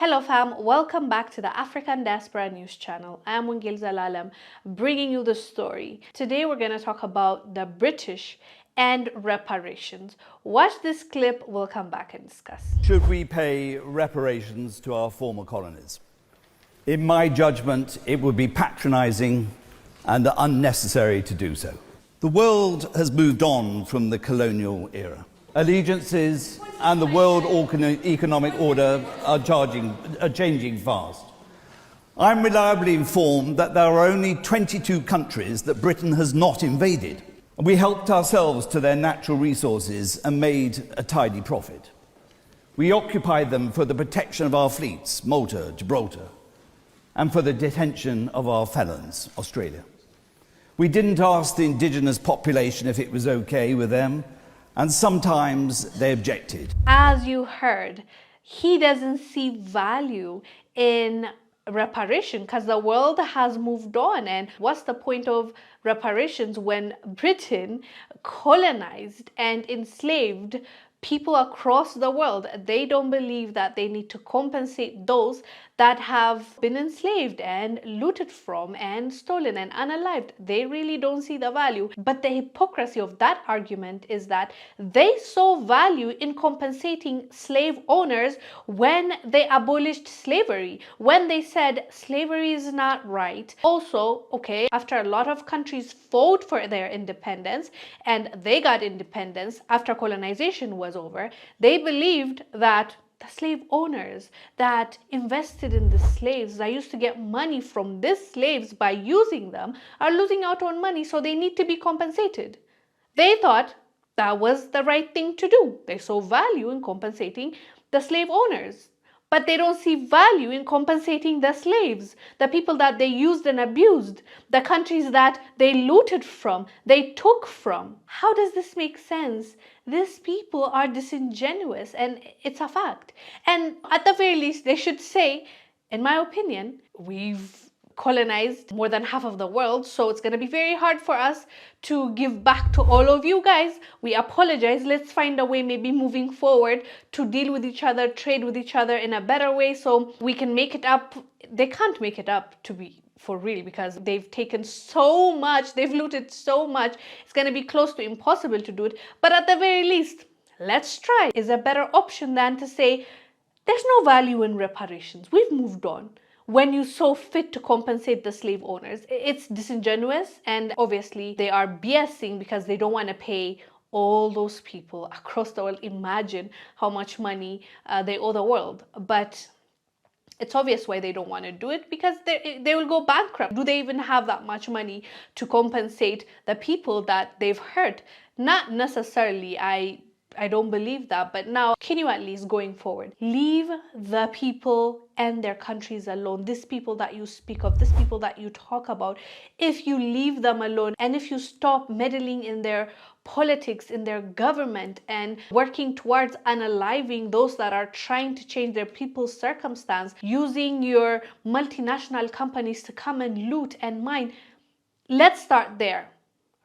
Hello fam, welcome back to the African Diaspora News Channel. I am Wongel Zelalem, bringing you the story. Today we're going to talk about the British and reparations. Watch this clip, we'll come back and discuss. Should we pay reparations to our former colonies? In my judgment, it would be patronising and unnecessary to do so. The world has moved on from the colonial era. Allegiances and the world economic order are changing fast. I'm reliably informed that there are only 22 countries that Britain has not invaded. We helped ourselves to their natural resources and made a tidy profit. We occupied them for the protection of our fleets, Malta, Gibraltar, and for the detention of our felons, Australia. We didn't ask the indigenous population if it was okay with them, and sometimes they objected. As you heard, he doesn't see value in reparation because the world has moved on. And what's the point of reparations when Britain colonized and enslaved people across the world? They don't believe that they need to compensate those that have been enslaved and looted from and stolen and unalived. They really don't see the value. But the hypocrisy of that argument is that they saw value in compensating slave owners when they abolished slavery, when they said slavery is not right. Also, okay, after a lot of countries fought for their independence and they got independence after colonization was over, they believed that the slave owners that invested in the slaves, that used to get money from these slaves by using them, are losing out on money, so they need to be compensated. They thought that was the right thing to do. They saw value in compensating the slave owners. But they don't see value in compensating the slaves, the people that they used and abused, the countries that they looted from, they took from. How does this make sense? These people are disingenuous, and it's a fact. And at the very least, they should say, in my opinion, we've colonized more than half of the world, so it's going to be very hard for us to give back to all of you guys. We apologize. Let's find a way, maybe moving forward, to deal with each other, trade with each other in a better way so we can make it up. They can't make it up, to be for real, because they've taken so much, they've looted so much. It's going to be close to impossible to do it. But at the very least, let's try. Is a better option than to say there's no value in reparations. We've moved on. When you saw fit to compensate the slave owners, it's disingenuous, and obviously they are BSing because they don't want to pay all those people across the world. Imagine how much money they owe the world. But it's obvious why they don't want to do it, because they will go bankrupt. Do they even have that much money to compensate the people that they've hurt? Not necessarily. I don't believe that, but now can you at least, going forward, leave the people and their countries alone? These people that you speak of, these people that you talk about, if you leave them alone and if you stop meddling in their politics, in their government, and working towards unaliving those that are trying to change their people's circumstance, using your multinational companies to come and loot and mine, let's start there.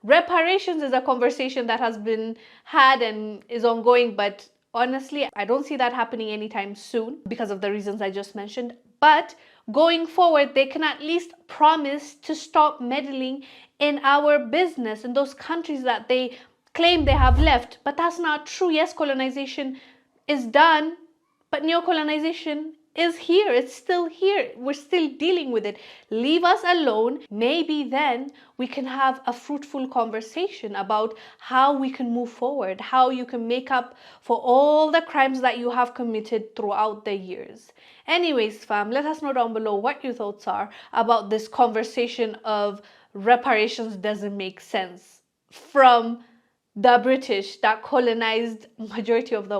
Reparations is a conversation that has been had and is ongoing, but honestly, I don't see that happening anytime soon because of the reasons I just mentioned. But going forward, they can at least promise to stop meddling in our business in those countries that they claim they have left. But that's not true. Yes, colonization is done, but neocolonization is here. It's still here. We're still dealing with it. Leave us alone. Maybe then we can have a fruitful conversation about how we can move forward, how you can make up for all the crimes that you have committed throughout the years. Anyways, fam, let us know down below what your thoughts are about this conversation of reparations doesn't make sense from the British that colonized majority of the